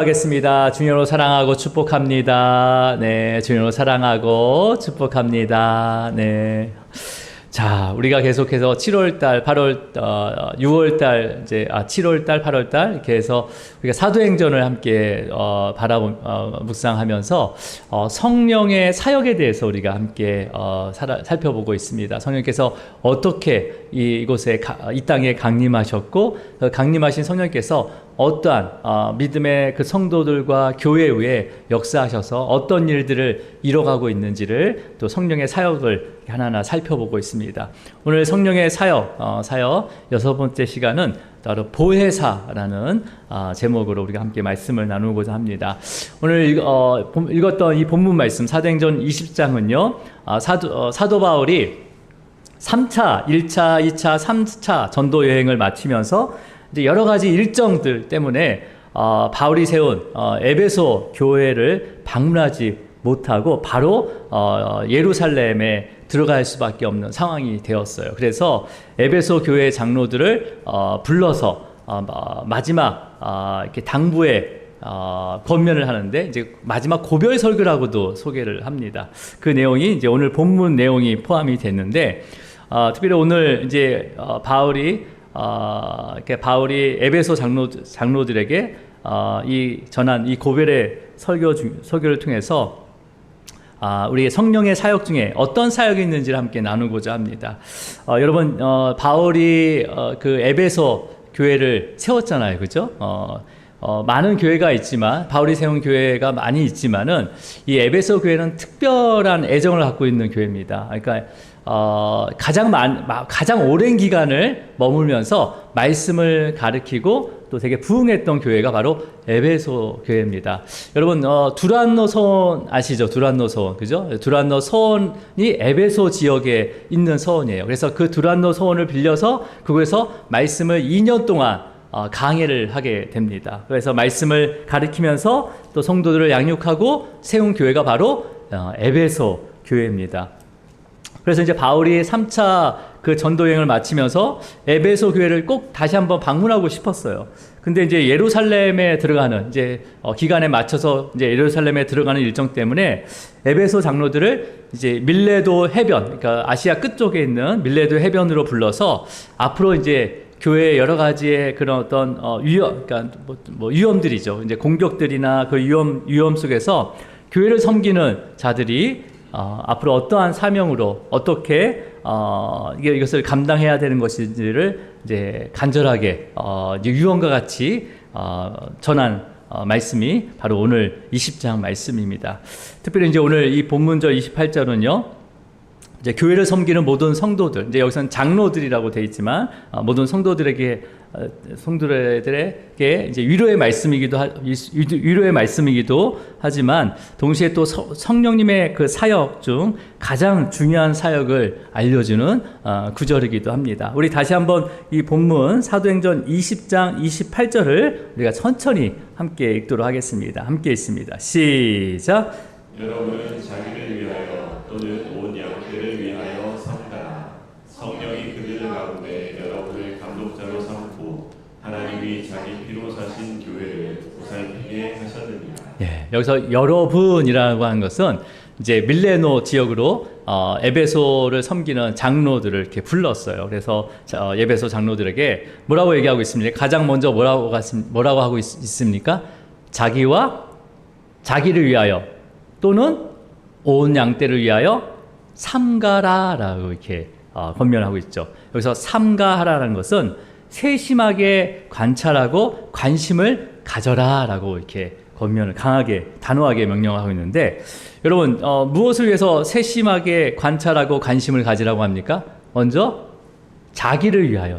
하겠습니다. 주님으로 사랑하고 축복합니다. 네, 주님으로 사랑하고 축복합니다. 네. 자, 우리가 계속해서 7월달, 6월달, 7월달, 8월달 이렇게 해서 우리가 사도행전을 함께 묵상하면서 성령의 사역에 대해서 우리가 함께 살펴보고 있습니다. 성령께서 어떻게 이곳에 이 땅에 강림하셨고, 강림하신 성령께서 어떠한 믿음의 그 성도들과 교회 위에 역사하셔서 어떤 일들을 이뤄가고 있는지를 또 성령의 사역을 하나하나 살펴보고 있습니다. 오늘 성령의 사역 6번째 시간은 바로 보혜사라는 제목으로 우리가 함께 말씀을 나누고자 합니다. 오늘 읽었던 이 본문 말씀 사도행전 20장은요 사도 바울이 3차, 1차, 2차, 3차 전도 여행을 마치면서 이제 여러 가지 일정들 때문에 바울이 세운 에베소 교회를 방문하지 못하고 바로 예루살렘에 들어갈 수밖에 없는 상황이 되었어요. 그래서 에베소 교회 장로들을 불러서 마지막 이렇게 당부에 권면을 하는데 이제 마지막 고별 설교라고도 소개를 합니다. 그 내용이 이제 오늘 본문 내용이 포함이 됐는데 특별히 오늘 이제 바울이 에베소 장로들에게 전한 이 고별의 설교를 통해서 우리 성령의 사역 중에 어떤 사역이 있는지를 함께 나누고자 합니다. 여러분, 바울이 그 에베소 교회를 세웠잖아요, 그죠? 많은 교회가 있지만 바울이 세운 교회가 많이 있지만은 이 에베소 교회는 특별한 애정을 갖고 있는 교회입니다. 그러니까 가장 오랜 기간을 머물면서 말씀을 가르치고 또 되게 부흥했던 교회가 바로 에베소 교회입니다. 여러분, 두란노 서원 아시죠? 두란노 서원, 그죠? 두란노 서원이 에베소 지역에 있는 서원이에요. 그래서 그 두란노 서원을 빌려서 그곳에서 말씀을 2년 동안 강해를 하게 됩니다. 그래서 말씀을 가르치면서 또 성도들을 양육하고 세운 교회가 바로 에베소 교회입니다. 그래서 이제 바울이 3차 그 전도여행을 마치면서 에베소 교회를 꼭 다시 한번 방문하고 싶었어요. 근데 이제 예루살렘에 들어가는 이제 기간에 맞춰서 이제 예루살렘에 들어가는 일정 때문에 에베소 장로들을 이제 밀레도 해변, 그러니까 아시아 끝쪽에 있는 밀레도 해변으로 불러서 앞으로 이제 교회의 여러 가지의 그런 어떤 그러니까 위험들이죠. 이제 공격들이나 그 위험 속에서 교회를 섬기는 자들이 앞으로 어떠한 사명으로 어떻게 이것을 감당해야 되는 것인지를 이제 간절하게 이제 유언과 같이 전한 말씀이 바로 오늘 20장 말씀입니다. 특별히 이제 오늘 이 본문절 28절은요. 이제 교회를 섬기는 모든 성도들, 이제 여기서는 장로들이라고 되어 있지만 모든 성도들에게 이제 위로의 말씀이기도 하지만 동시에 또 성령님의 그 사역 중 가장 중요한 사역을 알려주는 구절이기도 합니다. 우리 다시 한번 이 본문 사도행전 20장 28절을 우리가 천천히 함께 읽도록 하겠습니다. 함께 읽습니다. 시작. 여러분은 자기를 위하여 또는 온 양떼를 위하여 삼가라. 성령이 그들 가운데 여러분을 감독자로 삼고 하나님이 자기 피로 사신 교회를 보살피게 하셨느니라. 예, 여기서 여러분이라고 하는 것은 이제 밀레노 지역으로 에베소를 섬기는 장로들을 이렇게 불렀어요. 그래서 에베소 장로들에게 뭐라고 얘기하고 있습니까? 가장 먼저 뭐라고 하고 있습니까? 자기를 위하여 또는 온 양떼를 위하여 삼가라라고 이렇게 권면하고 있죠. 여기서 삼가하라는 것은 세심하게 관찰하고 관심을 가져라라고 이렇게 권면을 단호하게 명령하고 있는데, 여러분 무엇을 위해서 세심하게 관찰하고 관심을 가지라고 합니까? 먼저 자기를 위하여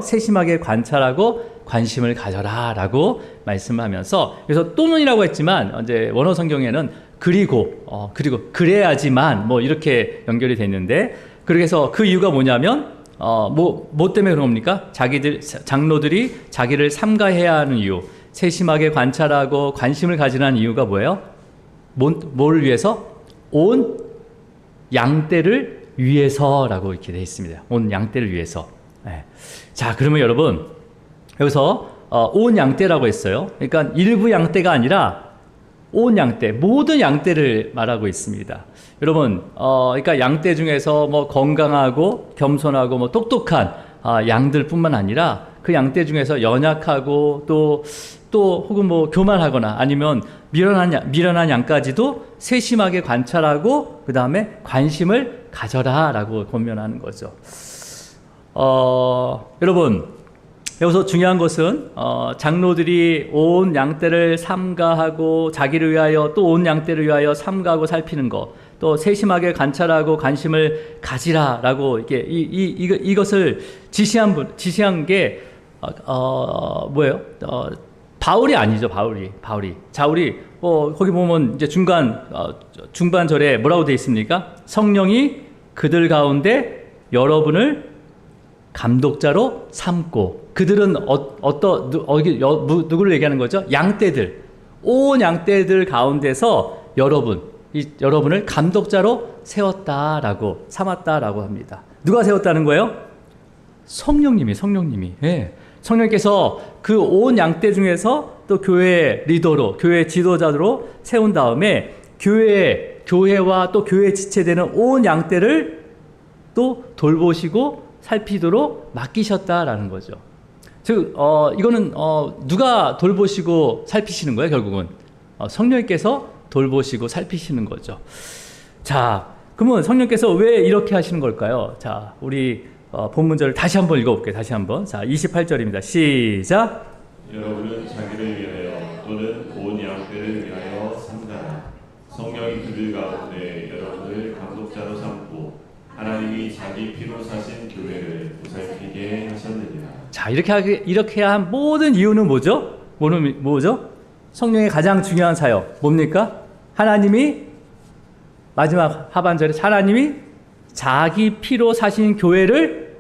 세심하게 관찰하고 관심을 가져라라고 말씀하면서, 그래서 또는이라고 했지만 이제 원어 성경에는 그리고 그래야지만 뭐 이렇게 연결이 됐는데, 그래서 그 이유가 뭐냐면 뭐 때문에 그런 겁니까? 장로들이 자기를 삼가해야 하는 이유, 세심하게 관찰하고 관심을 가지라는 이유가 뭐예요? 뭘 위해서? 온 양떼를 위해서라고 이렇게 되어 있습니다. 온 양떼를 위해서. 네. 자, 그러면 여러분 여기서 온 양떼라고 했어요. 그러니까 일부 양떼가 아니라 온 양떼, 모든 양떼를 말하고 있습니다. 여러분, 그러니까 양떼 중에서 뭐 건강하고 겸손하고 뭐 똑똑한 양들뿐만 아니라 그 양떼 중에서 연약하고 또 혹은 뭐 교만하거나 아니면 미련한 양까지도 세심하게 관찰하고 그 다음에 관심을 가져라라고 권면하는 거죠. 여러분, 여기서 중요한 것은 장로들이 온 양떼를 삼가하고 자기를 위하여 또 온 양떼를 위하여 삼가하고 살피는 것, 또 세심하게 관찰하고 관심을 가지라라고 이게 이것을 지시한 게 뭐예요? 바울이 아니죠. 바울이. 자, 우리 거기 보면 이제 중반절에 뭐라고 돼 있습니까? 성령이 그들 가운데 여러분을 감독자로 삼고, 그들은 누구를 얘기하는 거죠? 양떼들, 온 양떼들 가운데서 여러분을 감독자로 삼았다라고 합니다. 누가 세웠다는 거예요? 성령님이. 예. 성령께서 그 온 양떼 중에서 또 교회 리더로, 교회 지도자로 세운 다음에 교회와 또 교회에 지체되는 온 양떼를 또 돌보시고 살피도록 맡기셨다라는 거죠. 즉, 이거는 누가 돌보시고 살피시는 거예요? 결국은 성령께서 돌보시고 살피시는 거죠. 자, 그러면 성령께서 왜 이렇게 하시는 걸까요? 자, 우리 본문절을 다시 한번 읽어볼게요. 다시 한번. 자, 28절입니다. 시작. 여러분은 자기를 위하여 또는 온 양떼를 위하여 삼가라. 성령이 그들 가운데 여러분을 감독자로 삼고 하나님이 자기 피로 사신 교회를 보살피게 하셨느니라. 자, 이렇게 한 모든 이유는 뭐죠? 뭐죠? 성령의 가장 중요한 사역 뭡니까? 하나님이 마지막 하반절에 하나님이 자기 피로 사신 교회를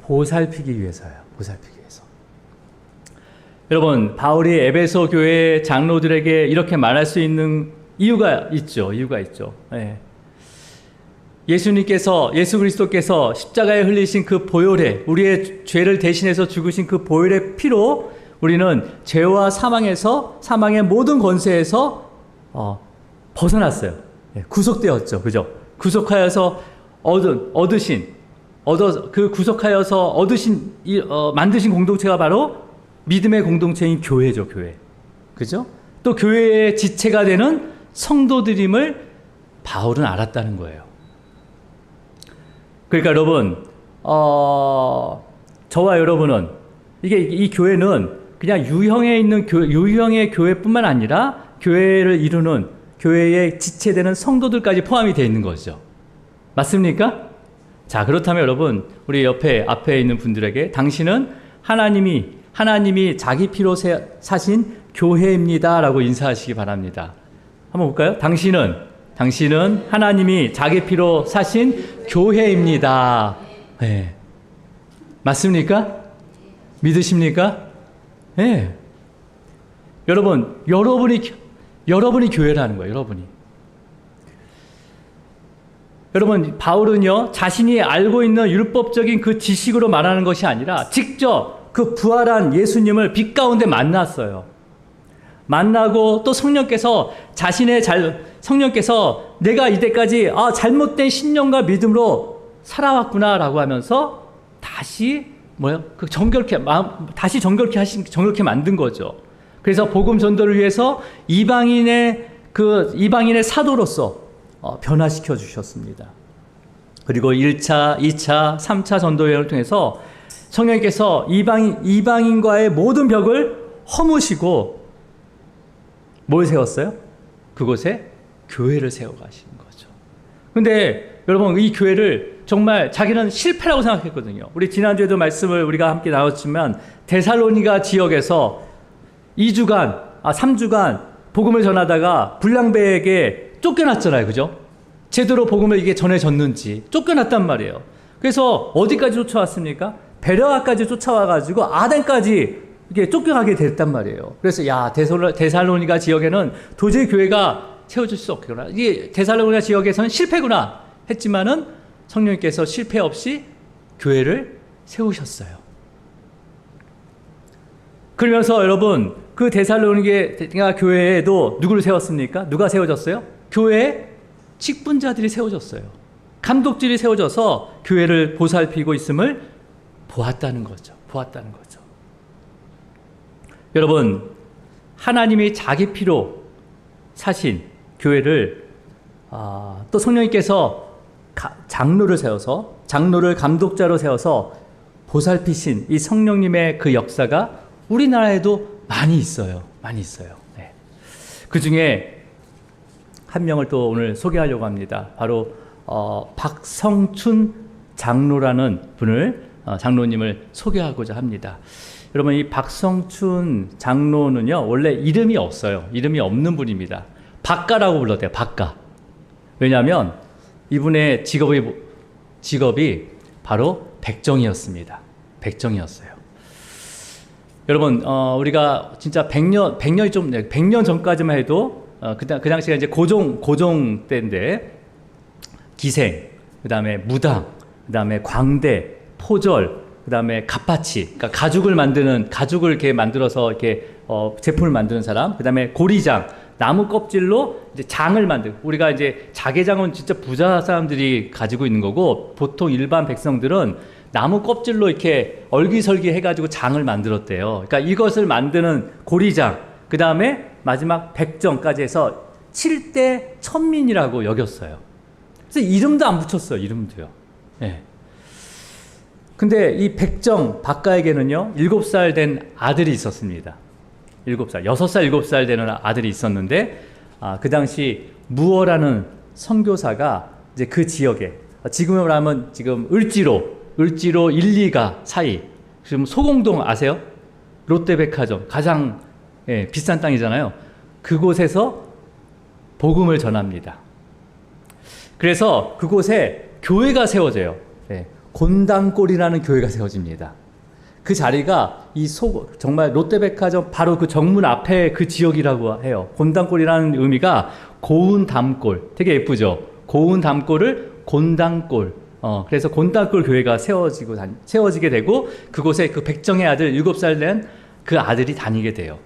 보살피기 위해서예요. 보살피기 위해서. 여러분, 바울이 에베소 교회 장로들에게 이렇게 말할 수 있는 이유가 있죠. 네. 예수 그리스도께서 십자가에 흘리신 그 보혈의, 우리의 죄를 대신해서 죽으신 그 보혈의 피로 우리는 죄와 사망의 모든 권세에서 벗어났어요. 구속되었죠. 그죠? 구속하여서 구속하여서 만드신 공동체가 바로 믿음의 공동체인 교회죠, 교회. 그죠? 또 교회의 지체가 되는 성도들임을 바울은 알았다는 거예요. 그러니까 여러분, 저와 여러분은 이 교회는 그냥 유형의 교회뿐만 아니라 교회를 이루는 교회에 지체되는 성도들까지 포함이 되어 있는 거죠. 맞습니까? 자, 그렇다면 여러분, 우리 앞에 있는 분들에게 당신은 하나님이 자기 피로 사신 교회입니다 라고 인사하시기 바랍니다. 한번 볼까요? 당신은 하나님이 자기 피로 사신 교회입니다. 네. 맞습니까? 믿으십니까? 네. 여러분이 교회라는 거예요. 여러분, 바울은요, 자신이 알고 있는 율법적인 그 지식으로 말하는 것이 아니라 직접 그 부활한 예수님을 빛 가운데 만났어요. 만나고 또 성령께서 내가 이때까지 잘못된 신념과 믿음으로 살아왔구나라고 하면서 다시 정결케 만든 거죠. 그래서 복음 전도를 위해서 이방인의 사도로서 변화시켜 주셨습니다. 그리고 1차, 2차, 3차 전도 여행을 통해서 성령께서 이방인과의 모든 벽을 허무시고 뭘 세웠어요? 그곳에 교회를 세워가시는 거죠. 근데 여러분, 이 교회를 정말 자기는 실패라고 생각했거든요. 우리 지난주에도 말씀을 우리가 함께 나눴지만 데살로니가 지역에서 3주간 복음을 전하다가 불량배에게 쫓겨났잖아요. 그죠? 제대로 복음을 이게 전해졌는지 쫓겨났단 말이에요. 그래서 어디까지 쫓아왔습니까? 베레아까지 쫓아와가지고 아덴까지 이게 쫓겨가게 됐단 말이에요. 그래서 데살로니가 지역에는 도저히 교회가 세워질 수 없겠구나. 이게 데살로니가 지역에서는 실패구나 했지만은 성령님께서 실패 없이 교회를 세우셨어요. 그러면서 여러분 그 데살로니게 교회에도 누구를 세웠습니까? 누가 세워졌어요? 교회에 직분자들이 세워졌어요. 감독들이 세워져서 교회를 보살피고 있음을 보았다는 거죠. 보았다는 거죠. 여러분, 하나님이 자기 피로 사신 교회를 또 성령님께서 장로를 세워서 장로를 감독자로 세워서 보살피신 이 성령님의 그 역사가 우리나라에도 많이 있어요. 많이 있어요. 네. 그 중에 한 명을 또 오늘 소개하려고 합니다. 바로 박성춘 장로라는 분을 장로님을 소개하고자 합니다. 여러분, 이 박성춘 장로는요 원래 이름이 없어요. 이름이 없는 분입니다. 박가라고 불렀대요. 박가. 왜냐하면 이분의 직업이 바로 백정이었습니다. 백정이었어요. 여러분, 우리가 진짜 100년 전까지만 해도 그 당시가 이제 고종 때인데 기생, 그 다음에 무당, 그 다음에 광대, 포절, 그 다음에 갓파치, 그러니까 가죽을 이렇게 만들어서 이렇게 제품을 만드는 사람, 그 다음에 고리장, 나무 껍질로 이제 장을 만들고, 우리가 이제 자개장은 진짜 부자 사람들이 가지고 있는 거고, 보통 일반 백성들은 나무 껍질로 이렇게 얼기설기 해가지고 장을 만들었대요. 그러니까 이것을 만드는 고리장, 그 다음에 마지막 백정까지 해서 7대 천민이라고 여겼어요. 그래서 이름도 안 붙였어요. 이름도요. 네. 근데 이 백정 박가에게는요 7살 된 아들이 있었습니다. 7살, 6살, 7살 되는 아들이 있었는데 그 당시 무어라는 선교사가 이제 그 지역에, 지금으로 하면 지금 을지로 1, 2가 사이, 지금 소공동 아세요? 롯데백화점 가장 비싼 땅이잖아요. 그곳에서 복음을 전합니다. 그래서 그곳에 교회가 세워져요. 곤당골이라는 교회가 세워집니다. 그 자리가 정말 롯데백화점 바로 그 정문 앞에 그 지역이라고 해요. 곤당골이라는 의미가 고운 담골, 되게 예쁘죠? 고운 담골을 곤당골. 그래서 곤당골 교회가 세워지게 되고 그곳에 그 백정의 아들 7살 된 그 아들이 다니게 돼요.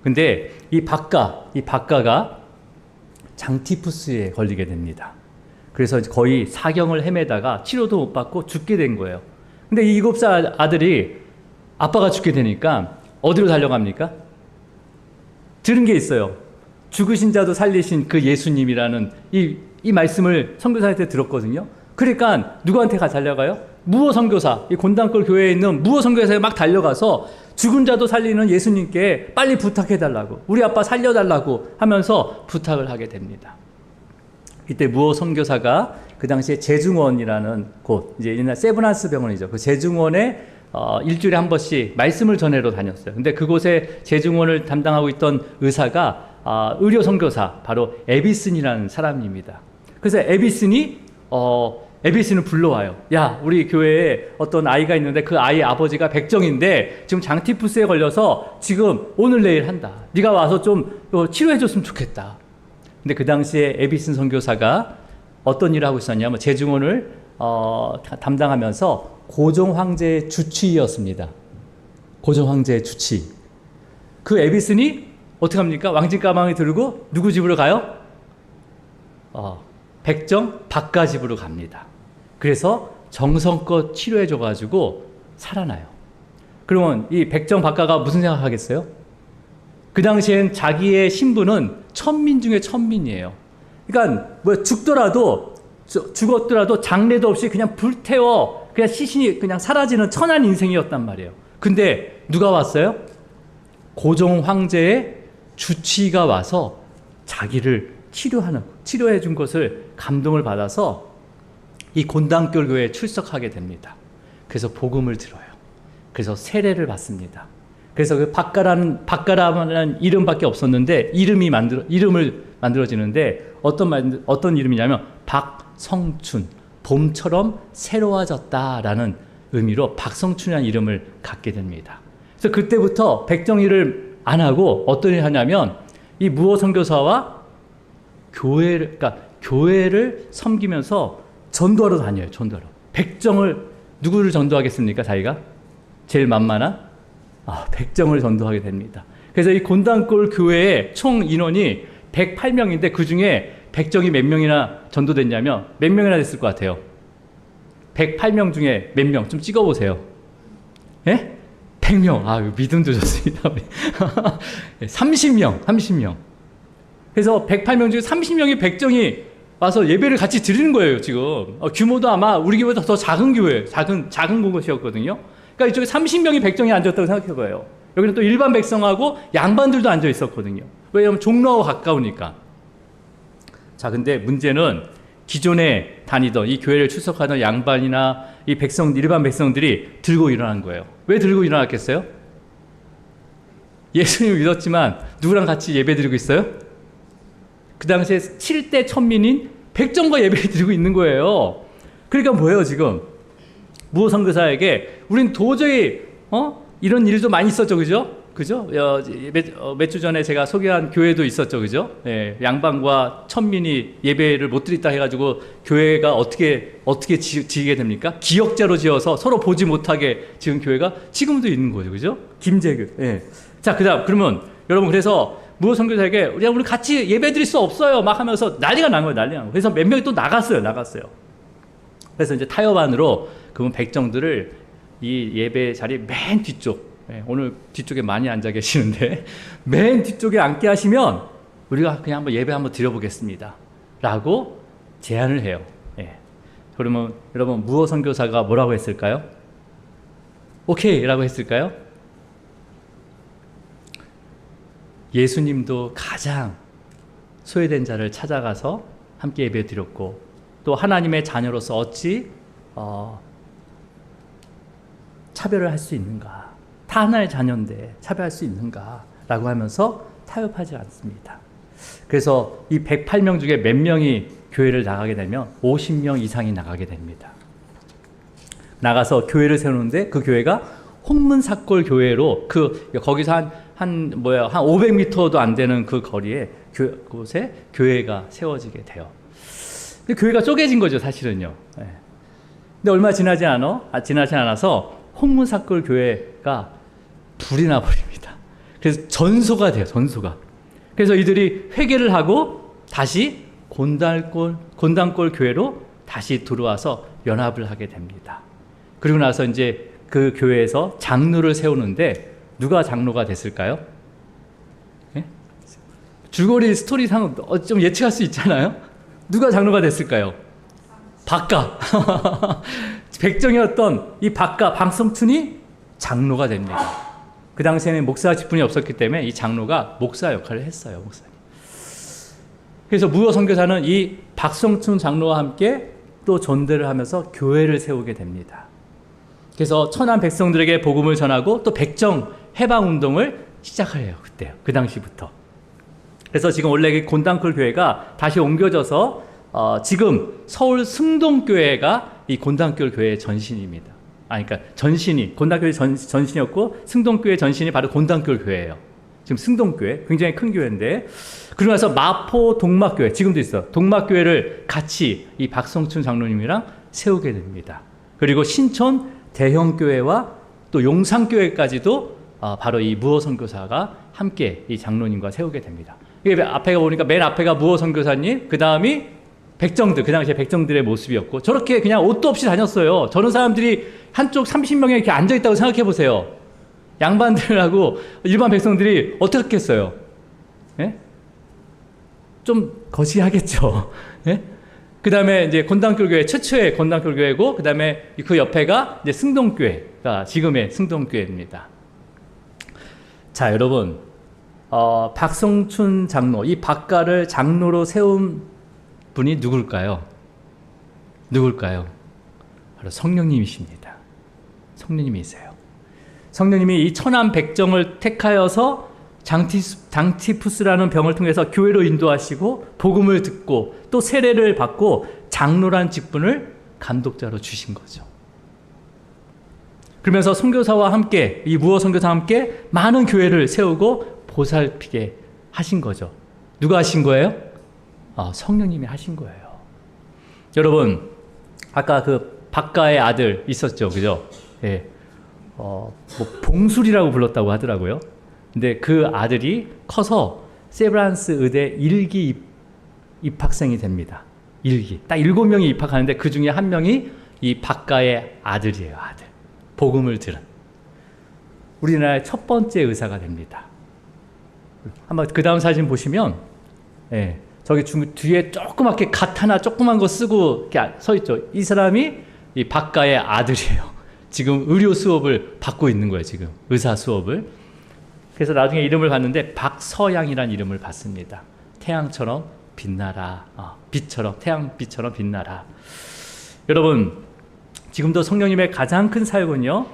근데 이 박가가 장티푸스에 걸리게 됩니다. 그래서 거의 사경을 헤매다가 치료도 못 받고 죽게 된 거예요. 근데 이 7살 아들이 아빠가 죽게 되니까 어디로 달려갑니까? 들은 게 있어요. 죽으신 자도 살리신 그 예수님이라는 이 말씀을 선교사한테 들었거든요. 그러니까 누구한테 달려가요? 무어 선교사, 이 곤당골 교회에 있는 무어 선교사에 막 달려가서 죽은 자도 살리는 예수님께 빨리 부탁해달라고, 우리 아빠 살려달라고 하면서 부탁을 하게 됩니다. 이때 무어 선교사가 그 당시에 제중원이라는 곳, 이제 옛날 세브란스 병원이죠. 그 제중원에 일주일에 한 번씩 말씀을 전하러 다녔어요. 근데 그곳에 제중원을 담당하고 있던 의사가 의료 선교사, 바로 에비슨이라는 사람입니다. 그래서 에비슨을 불러와요. 야, 우리 교회에 어떤 아이가 있는데 그 아이 아버지가 백정인데 지금 장티푸스에 걸려서 지금 오늘 내일 한다. 네가 와서 좀 치료해줬으면 좋겠다. 근데 그 당시에 에비슨 선교사가 어떤 일을 하고 있었냐면 제중원을 담당하면서 고종 황제의 주치의였습니다. 고종 황제의 주치의. 그 에비슨이 어떻게 합니까? 왕진 가방을 들고 누구 집으로 가요? 백정 박가 집으로 갑니다. 그래서 정성껏 치료해줘가지고 살아나요. 그러면 이 백정 박가가 무슨 생각하겠어요? 그 당시엔 자기의 신분은 천민 중에 천민이에요. 그러니까 죽었더라도 장례도 없이 그냥 불태워 그냥 시신이 그냥 사라지는 천한 인생이었단 말이에요. 근데 누가 왔어요? 고종 황제의 주치의가 와서 자기를 치료해 준 것을 감동을 받아서 이 곤당골 교회에 출석하게 됩니다. 그래서 복음을 들어요. 그래서 세례를 받습니다. 그래서 그 박가라는 이름밖에 없었는데 이름을 만들어지는데 어떤 이름이냐면 박성춘, 봄처럼 새로워졌다라는 의미로 박성춘이라는 이름을 갖게 됩니다. 그래서 그때부터 백정일을 안 하고 어떤 일을 하냐면 이 무어 선교사와 교회를 섬기면서 전도하러 다녀요. 전도하러. 백정을 누구를 전도하겠습니까? 자기가 제일 만만한 백정을 전도하게 됩니다. 그래서 이 곤단골 교회의 총 인원이 108명인데 그 중에 백정이 몇 명이나 전도됐냐면 몇 명이나 됐을 것 같아요? 108명 중에 몇 명? 좀 찍어보세요. 예? 100명. 믿음도 좋습니다. 30명. 그래서 108명 중에 30명의 백정이 와서 예배를 같이 드리는 거예요, 지금. 규모도 아마 우리 교회보다 더 작은 교회, 작은 곳이었거든요. 그러니까 이쪽에 30명의 백정이 앉았다고 생각해 봐요. 여기는 또 일반 백성하고 양반들도 앉아 있었거든요. 왜냐하면 종로하고 가까우니까. 자, 근데 문제는 기존에 다니던 이 교회를 출석하던 양반이나 이 일반 백성들이 들고 일어난 거예요. 왜 들고 일어났겠어요? 예수님을 믿었지만 누구랑 같이 예배 드리고 있어요? 그 당시에 7대 천민인 백정과 예배를 드리고 있는 거예요. 그러니까 뭐예요, 지금? 무호 선교사에게 우린 도저히 이런 일도 많이 있었죠, 그죠? 몇 주 전에 제가 소개한 교회도 있었죠, 그죠? 예, 양반과 천민이 예배를 못 드렸다 해가지고 교회가 어떻게 지게 됩니까? 기역자로 지어서 서로 보지 못하게 지은 교회가 지금도 있는 거죠, 그죠? 김제교. 예. 자, 그러면 여러분, 그래서 무호 선교사에게 우리 같이 예배 드릴 수 없어요, 막 하면서 난리가 난 거예요. 그래서 몇 명이 또 나갔어요. 그래서 이제 타협안으로 그분 백정들을 이 예배 자리 맨 뒤쪽, 오늘 뒤쪽에 많이 앉아 계시는데 맨 뒤쪽에 앉게 하시면 우리가 그냥 한번 예배 한번 드려보겠습니다 라고 제안을 해요. 그러면 여러분, 무호 선교사가 뭐라고 했을까요? 오케이 라고 했을까요? 예수님도 가장 소외된 자를 찾아가서 함께 예배 드렸고, 또 하나님의 자녀로서 어찌 차별을 할 수 있는가, 다 하나의 자녀인데 차별할 수 있는가 라고 하면서 타협하지 않습니다. 그래서 이 108명 중에 몇 명이 교회를 나가게 되면 50명 이상이 나가게 됩니다. 나가서 교회를 세우는데 그 교회가 홍문삭골 교회로 거기서 한 500m도 안 되는 그 거리에 그곳에 교회가 세워지게 돼요. 근데 교회가 쪼개진 거죠, 사실은요. 근데 얼마 지나지 않아서 홍문삭골 교회가 불이 나버립니다. 그래서 전소가 돼요, 전소가. 그래서 이들이 회개를 하고 다시 곤단골 교회로 다시 들어와서 연합을 하게 됩니다. 그리고 나서 이제 그 교회에서 장로를 세우는데 누가 장로가 됐을까요? 줄거리 스토리상 좀 예측할 수 있잖아요. 누가 장로가 됐을까요? 박가. 백정이었던 이 박가, 박성춘이 장로가 됩니다. 그 당시에는 목사 직분이 없었기 때문에 이 장로가 목사 역할을 했어요, 목사님. 그래서 무호 선교사는 이 박성춘 장로와 함께 또 전대를 하면서 교회를 세우게 됩니다. 그래서 천안 백성들에게 복음을 전하고 또 백정 해방 운동을 시작해요, 그때, 그 당시부터. 그래서 지금 원래 곤단골 교회가 다시 옮겨져서 지금 서울 승동교회가 이 곤단골 교회의 전신입니다. 그러니까 전신이 곤단교회 전신이었고 승동교회 전신이 바로 곤단골 교회예요. 지금 승동교회 굉장히 큰 교회인데, 그러고 나서 마포 동막교회 지금도 있어. 동막교회를 같이 이 박성춘 장로님이랑 세우게 됩니다. 그리고 신촌 대형교회와 또 용산교회까지도 바로 이 무호 선교사가 함께 이 장로님과 세우게 됩니다. 이게 앞에가 보니까 맨 앞에가 무호 선교사님, 그 다음이 백정들, 그 당시에 백정들의 모습이었고, 저렇게 그냥 옷도 없이 다녔어요. 저런 사람들이 한쪽 30명이 이렇게 앉아있다고 생각해 보세요. 양반들하고 일반 백성들이 어떻게 했겠어요? 예? 좀 거시하겠죠. 예? 그 다음에 이제 곤단골 교회, 최초의 곤단골 교회고, 그 다음에 그 옆에가 이제 승동교회가 지금의 승동교회입니다. 자, 여러분, 박성춘 장로, 이 박가를 장로로 세운 분이 누굴까요? 바로 성령님이십니다. 성령님이세요. 성령님이 이 천안 백정을 택하여서 장티푸스라는 병을 통해서 교회로 인도하시고 복음을 듣고 또 세례를 받고 장로란 직분을 감독자로 주신 거죠. 그러면서 선교사와 함께, 이 무호 선교사와 함께 많은 교회를 세우고 보살피게 하신 거죠. 누가 하신 거예요? 성령님이 하신 거예요. 여러분, 아까 그 박가의 아들 있었죠, 그죠? 예. 뭐 봉술이라고 불렀다고 하더라고요. 근데 그 아들이 커서 세브란스 의대 1기 입학생이 됩니다. 1기. 딱 7명이 입학하는데 그 중에 한 명이 이 박가의 아들이에요. 아들. 복음을 들은. 우리나라의 첫 번째 의사가 됩니다. 한번 그 다음 사진 보시면 예, 저기 뒤에 조그맣게 갓 하나 조그만 거 쓰고 이렇게 서 있죠. 이 사람이 이 박가의 아들이에요. 지금 의료 수업을 받고 있는 거예요. 지금 의사 수업을. 그래서 나중에 이름을 봤는데 박서양이라는 이름을 받습니다. 태양처럼 빛나라. 빛처럼 태양빛처럼 빛나라. 여러분 지금도 성령님의 가장 큰 사역은요.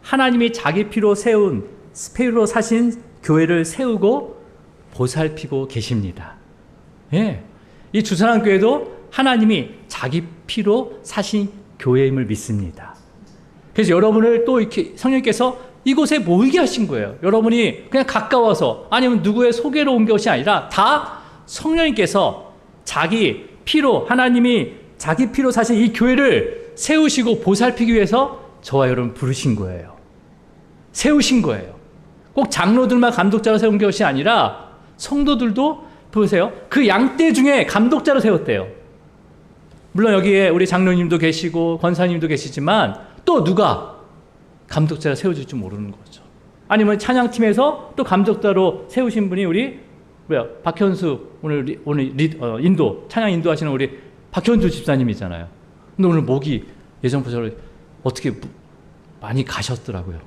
하나님이 자기 피로 사신 교회를 세우고 보살피고 계십니다. 예. 이 주산항교회도 하나님이 자기 피로 사신 교회임을 믿습니다. 그래서 여러분을 또 이렇게 성령님께서 이곳에 모이게 하신 거예요. 여러분이 그냥 가까워서 아니면 누구의 소개로 온 것이 아니라 다 성령님께서 자기 피로 하나님이 자기 피로 사신 이 교회를 세우시고 보살피기 위해서 저와 여러분 부르신 거예요. 세우신 거예요. 꼭 장로들만 감독자로 세운 것이 아니라 성도들도 보세요. 그 양떼 중에 감독자로 세웠대요. 물론 여기에 우리 장로님도 계시고 권사님도 계시지만 또 누가 감독자로 세워줄 줄 모르는 거죠. 아니면 찬양팀에서 또 감독자로 세우신 분이 우리 박현수 오늘 인도 찬양 인도하시는 우리 박현주 집사님이잖아요. 근데 오늘 목이 예전부터 어떻게 많이 가셨더라고요.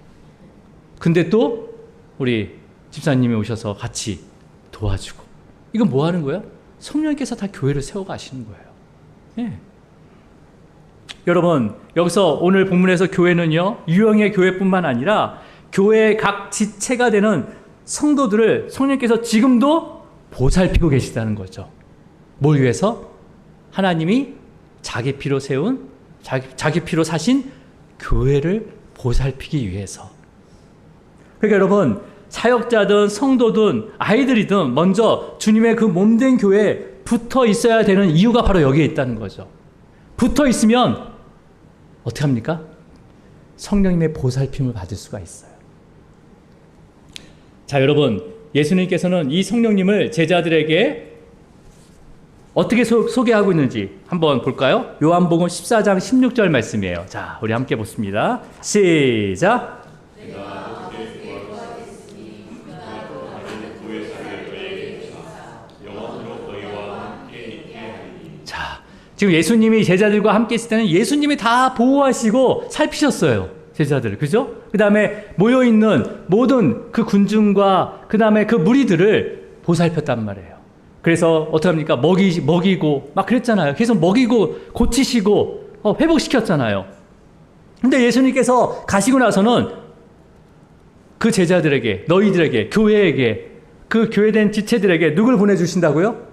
근데 또 우리 집사님이 오셔서 같이 도와주고. 이건 뭐 하는 거예요? 성령님께서 다 교회를 세워가시는 거예요. 예. 여러분 여기서 오늘 본문에서 교회는요. 유형의 교회뿐만 아니라 교회의 각 지체가 되는 성도들을 성령님께서 지금도 보살피고 계시다는 거죠. 뭘 위해서? 하나님이 자기 피로 세운 자기 피로 사신 교회를 보살피기 위해서. 그러니까 여러분 사역자든 성도든 아이들이든 먼저 주님의 그 몸된 교회에 붙어 있어야 되는 이유가 바로 여기에 있다는 거죠. 붙어 있으면 어떻게 합니까? 성령님의 보살핌을 받을 수가 있어요. 자, 여러분 예수님께서는 이 성령님을 제자들에게 어떻게 소개하고 있는지 한번 볼까요? 요한복음 14장 16절 말씀이에요. 자, 우리 함께 보습니다. 시작. 자, 지금 예수님이 제자들과 함께 있을 때는 예수님이 다 보호하시고 살피셨어요. 제자들을. 그죠? 그 다음에 모여있는 모든 그 군중과 그 다음에 그 무리들을 보살폈단 말이에요. 그래서 어떻게 합니까? 먹이고 막 그랬잖아요. 계속 먹이고 고치시고 회복시켰잖아요. 근데 예수님께서 가시고 나서는 그 제자들에게, 너희들에게, 교회에게, 그 교회된 지체들에게 누굴 보내주신다고요?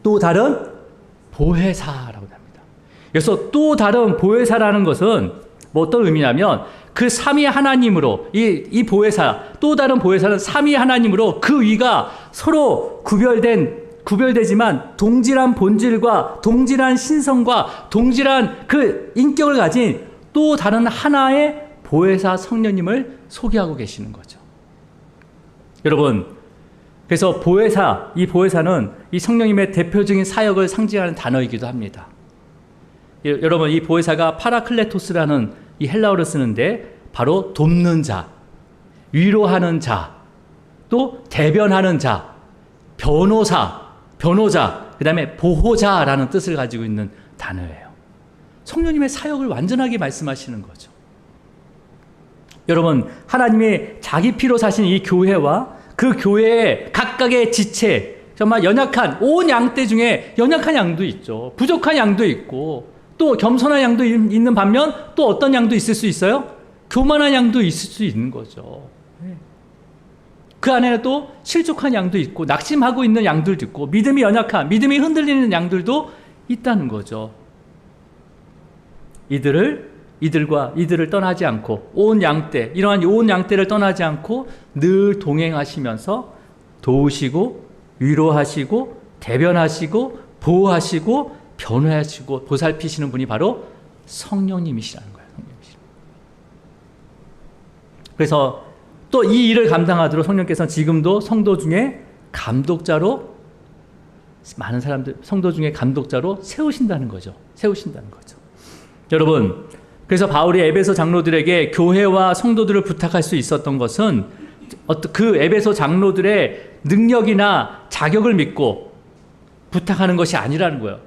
또 다른 보혜사라고 합니다. 그래서 또 다른 보혜사라는 것은 뭐 어떤 의미냐면 그 삼위 하나님으로 이 보혜사, 또 다른 보혜사는 삼위 하나님으로 그 위가 서로 구별되지만 동질한 본질과 동질한 신성과 동질한 그 인격을 가진 또 다른 하나의 보혜사 성령님을 소개하고 계시는 거죠. 여러분, 그래서 보혜사, 이 보혜사는 이 성령님의 대표적인 사역을 상징하는 단어이기도 합니다. 여러분, 이 보혜사가 파라클레토스라는 이 헬라어를 쓰는데 바로 돕는 자, 위로하는 자, 또 대변하는 자, 변호자, 그 다음에 보호자라는 뜻을 가지고 있는 단어예요. 성령님의 사역을 완전하게 말씀하시는 거죠. 여러분, 하나님이 자기 피로 사신 이 교회와 그 교회의 각각의 지체, 정말 연약한 온 양떼 중에 연약한 양도 있죠. 부족한 양도 있고 또 겸손한 양도 있는 반면 또 어떤 양도 있을 수 있어요? 교만한 양도 있을 수 있는 거죠. 그 안에는 또 실족한 양도 있고 낙심하고 있는 양들도 있고 믿음이 연약한, 믿음이 흔들리는 양들도 있다는 거죠. 이들을 떠나지 않고 온 양떼, 이러한 온 양떼를 떠나지 않고 늘 동행하시면서 도우시고 위로하시고 대변하시고 보호하시고 변호하시고 보살피시는 분이 바로 성령님이시라는 거예요. 그래서 또 이 일을 감당하도록 성령께서는 지금도 성도 중에 감독자로, 많은 사람들 성도 중에 감독자로 세우신다는 거죠. 세우신다는 거죠. 여러분, 그래서 바울이 에베소 장로들에게 교회와 성도들을 부탁할 수 있었던 것은 그 에베소 장로들의 능력이나 자격을 믿고 부탁하는 것이 아니라는 거예요.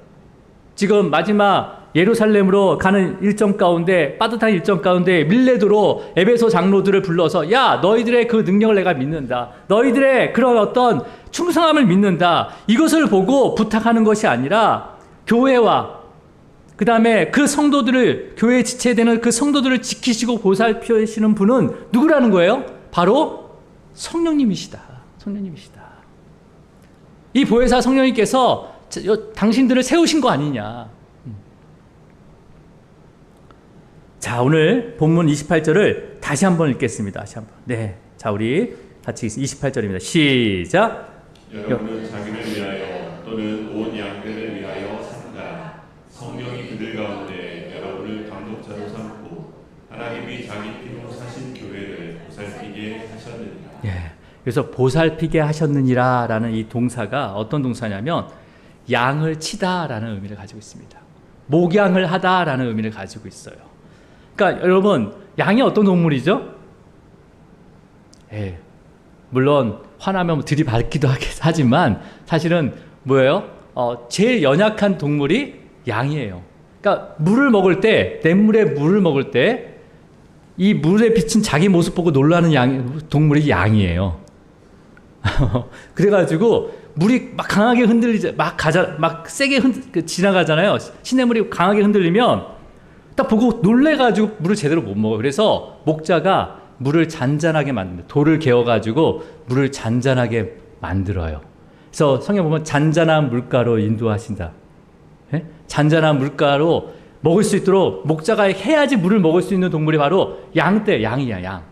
지금 마지막 예루살렘으로 가는 일정 가운데, 빠듯한 일정 가운데 밀레도로 에베소 장로들을 불러서, 야, 너희들의 그 능력을 내가 믿는다, 너희들의 그런 어떤 충성함을 믿는다, 이것을 보고 부탁하는 것이 아니라 교회와 그 다음에 그 성도들을, 교회에 지체되는 그 성도들을 지키시고 보살피시는 분은 누구라는 거예요? 바로 성령님이시다. 성령님이시다. 이 보혜사 성령님께서 당신들을 세우신 거 아니냐. 자, 오늘 본문 28절을 다시 한번 읽겠습니다. 다시 한번. 네. 자, 우리 같이 28절입니다. 시작. 여러분은 자기를 위하여 또는 온 양들을 위하여 산다. 성령이 그들 가운데 여러분을 감독자로 삼고 하나님이 자기 피로 사신 교회를 보살피게 하셨느니라. 예. 그래서 보살피게 하셨느니라라는 이 동사가 어떤 동사냐면 양을 치다라는 의미를 가지고 있습니다. 목양을 하다라는 의미를 가지고 있어요. 그러니까 여러분, 양이 어떤 동물이죠? 예. 물론 화나면 들이밟기도 하지만 사실은 뭐예요? 제일 연약한 동물이 양이에요. 그러니까 물을 먹을 때, 냇물에 물을 먹을 때 이 물에 비친 자기 모습 보고 놀라는 동물이 양이에요. 그래가지고 물이 막 강하게 흔들리지, 막 세게 지나가잖아요. 시냇물이 강하게 흔들리면 딱 보고 놀래가지고 물을 제대로 못 먹어요. 그래서 목자가 물을 잔잔하게 만듭니다. 돌을 개어가지고 물을 잔잔하게 만들어요. 그래서 성경 보면 잔잔한 물가로 인도하신다. 예? 잔잔한 물가로 먹을 수 있도록 목자가 해야지 물을 먹을 수 있는 동물이 바로 양이야, 양.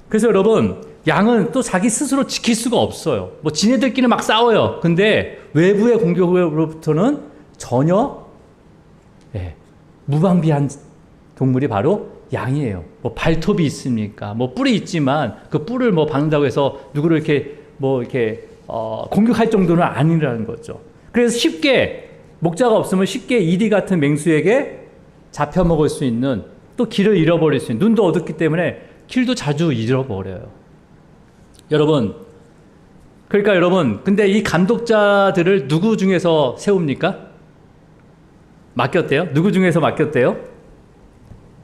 그래서 여러분, 양은 또 자기 스스로 지킬 수가 없어요. 뭐 지네들끼리 막 싸워요. 근데 외부의 공격으로부터는 전혀 무방비한 동물이 바로 양이에요. 뭐 발톱이 있습니까? 뭐 뿔이 있지만 그 뿔을 뭐 박는다고 해서 누구를 이렇게 공격할 정도는 아니라는 거죠. 그래서 쉽게, 목자가 없으면 쉽게 이리 같은 맹수에게 잡혀먹을 수 있는, 또 길을 잃어버릴 수 있는, 눈도 어둡기 때문에 길도 자주 잃어버려요. 여러분, 그러니까 여러분, 근데 이 감독자들을 누구 중에서 세웁니까? 맡겼대요? 누구 중에서 맡겼대요?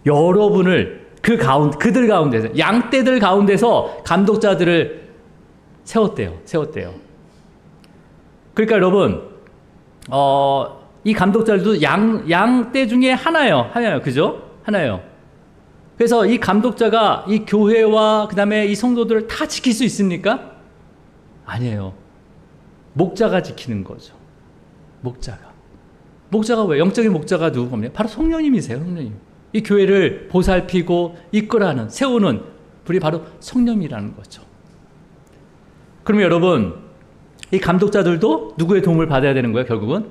여러분을 그들 가운데서, 양떼들 가운데서 감독자들을 세웠대요. 그러니까 여러분, 이 감독자들도 양떼 중에 하나예요. 그죠? 하나예요. 그래서 이 감독자가 이 교회와 그 다음에 이 성도들을 다 지킬 수 있습니까? 아니에요. 목자가 지키는 거죠. 목자가 왜? 영적인 목자가 누구입니까? 바로 성령님이세요. 성령님. 이 교회를 보살피고 이끌어가는, 세우는 분이 바로 성령이라는 거죠. 그러면 여러분, 이 감독자들도 누구의 도움을 받아야 되는 거예요? 결국은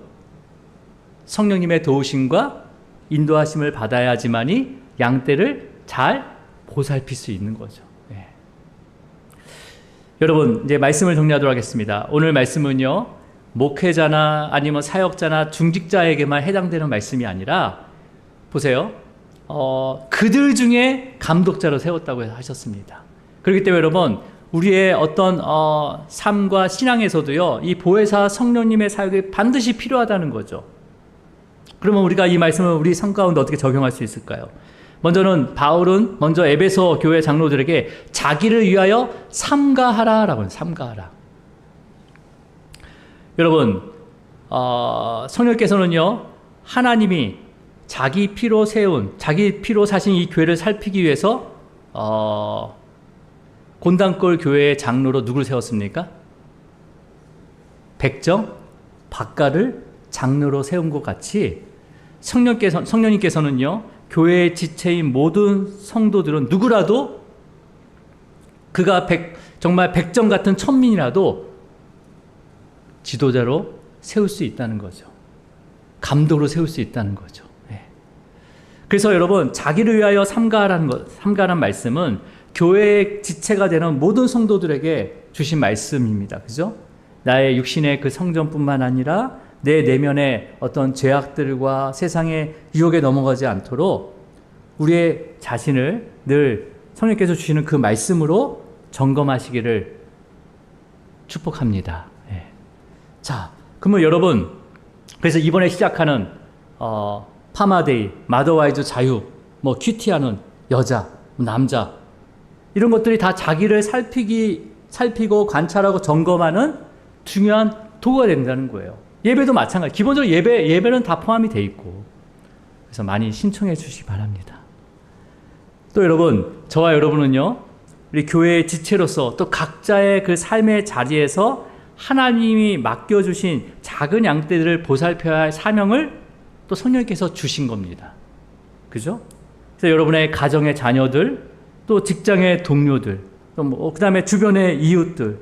성령님의 도우심과 인도하심을 받아야지만이 양떼를 잘 보살필 수 있는 거죠. 네. 여러분, 이제 말씀을 정리하도록 하겠습니다. 오늘 말씀은요, 목회자나 아니면 사역자나 중직자에게만 해당되는 말씀이 아니라, 보세요. 그들 중에 감독자로 세웠다고 하셨습니다. 그렇기 때문에 여러분, 우리의 어떤 삶과 신앙에서도요, 이 보혜사 성령님의 사역이 반드시 필요하다는 거죠. 그러면 우리가 이 말씀을 우리 삶 가운데 어떻게 적용할 수 있을까요? 바울은 먼저 에베소 교회 장로들에게 자기를 위하여 삼가하라라고 해요. 삼가하라. 여러분, 성령께서는요, 하나님이 자기 피로 사신 이 교회를 살피기 위해서 곤단골 교회의 장로로 누구를 세웠습니까? 백정, 박가를 장로로 세운 것 같이 성령님께서는요, 교회의 지체인 모든 성도들은 누구라도 그가 정말 백정 같은 천민이라도 지도자로 세울 수 있다는 거죠. 감독으로 세울 수 있다는 거죠. 네. 그래서 여러분, 자기를 위하여 삼가라는 말씀은 교회의 지체가 되는 모든 성도들에게 주신 말씀입니다. 그죠? 나의 육신의 그 성전뿐만 아니라 내 내면의 어떤 죄악들과 세상의 유혹에 넘어가지 않도록 우리의 자신을 늘 성령께서 주시는 그 말씀으로 점검하시기를 축복합니다. 예. 자, 그러면 여러분, 그래서 이번에 시작하는 파마데이, 마더와이즈 자유, 뭐 큐티하는 여자, 남자, 이런 것들이 다 자기를 살피고 관찰하고 점검하는 중요한 도구가 된다는 거예요. 예배도 마찬가지. 기본적으로 예배는 다 포함이 돼 있고. 그래서 많이 신청해 주시기 바랍니다. 또 여러분, 저와 여러분은요, 우리 교회의 지체로서 또 각자의 그 삶의 자리에서 하나님이 맡겨주신 작은 양떼들을 보살펴야 할 사명을 또 성령께서 주신 겁니다. 그죠? 그래서 여러분의 가정의 자녀들, 또 직장의 동료들, 또 그 다음에 주변의 이웃들,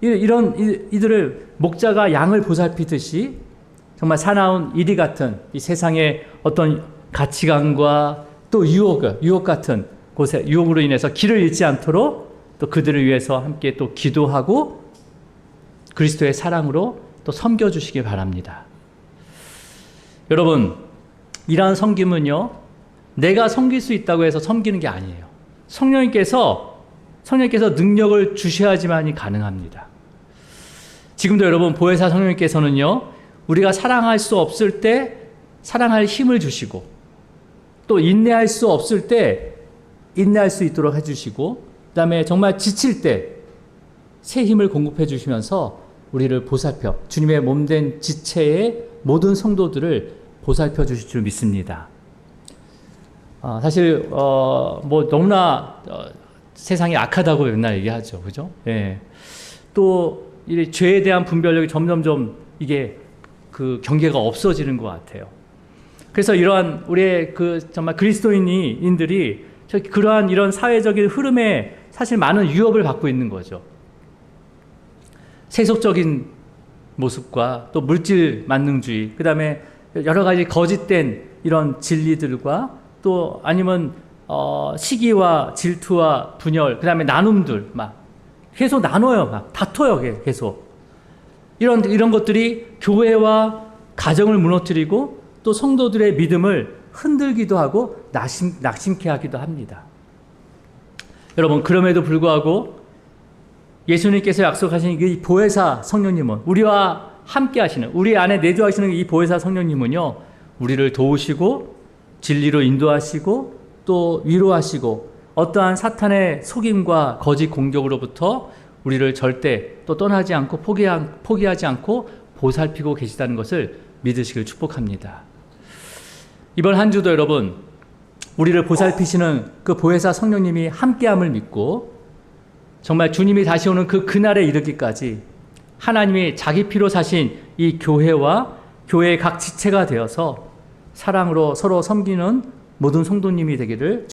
이들을 목자가 양을 보살피듯이 정말 사나운 이리 같은 이 세상의 어떤 가치관과 또 유혹 같은 곳에 유혹으로 인해서 길을 잃지 않도록 또 그들을 위해서 함께 또 기도하고 그리스도의 사랑으로 또 섬겨주시기 바랍니다. 여러분, 이러한 섬김은요, 내가 섬길 수 있다고 해서 섬기는 게 아니에요. 성령님께서 능력을 주셔야지만이 가능합니다. 지금도 여러분, 보혜사 성령님께서는요, 우리가 사랑할 수 없을 때 사랑할 힘을 주시고, 또 인내할 수 없을 때 인내할 수 있도록 해주시고, 그 다음에 정말 지칠 때 새 힘을 공급해 주시면서 우리를 보살펴, 주님의 몸된 지체의 모든 성도들을 보살펴 주실 줄 믿습니다. 사실 뭐 너무나 세상이 악하다고 맨날 얘기하죠, 그죠? 예. 또 이 죄에 대한 분별력이 점점점 이게 그 경계가 없어지는 것 같아요. 그래서 이러한 우리의 그 정말 그리스도인들이 그러한 이런 사회적인 흐름에 사실 많은 위협을 받고 있는 거죠. 세속적인 모습과 또 물질 만능주의, 그 다음에 여러 가지 거짓된 이런 진리들과 또 아니면 시기와 질투와 분열, 그 다음에 나눔들 막 계속 나눠요, 막 다퉈요, 계속. 이런 것들이 교회와 가정을 무너뜨리고 또 성도들의 믿음을 흔들기도 하고 낙심케 하기도 합니다. 여러분, 그럼에도 불구하고 예수님께서 약속하신 이 보혜사 성령님은, 우리와 함께 하시는, 우리 안에 내주하시는 이 보혜사 성령님은요, 우리를 도우시고 진리로 인도하시고 또 위로하시고 어떠한 사탄의 속임과 거짓 공격으로부터 우리를 절대 또 떠나지 않고 포기하지 않고 보살피고 계시다는 것을 믿으시길 축복합니다. 이번 한 주도 여러분, 우리를 보살피시는 그 보혜사 성령님이 함께함을 믿고 정말 주님이 다시 오는 그날에 이르기까지 하나님이 자기 피로 사신 이 교회와 교회의 각 지체가 되어서 사랑으로 서로 섬기는 모든 성도님이 되기를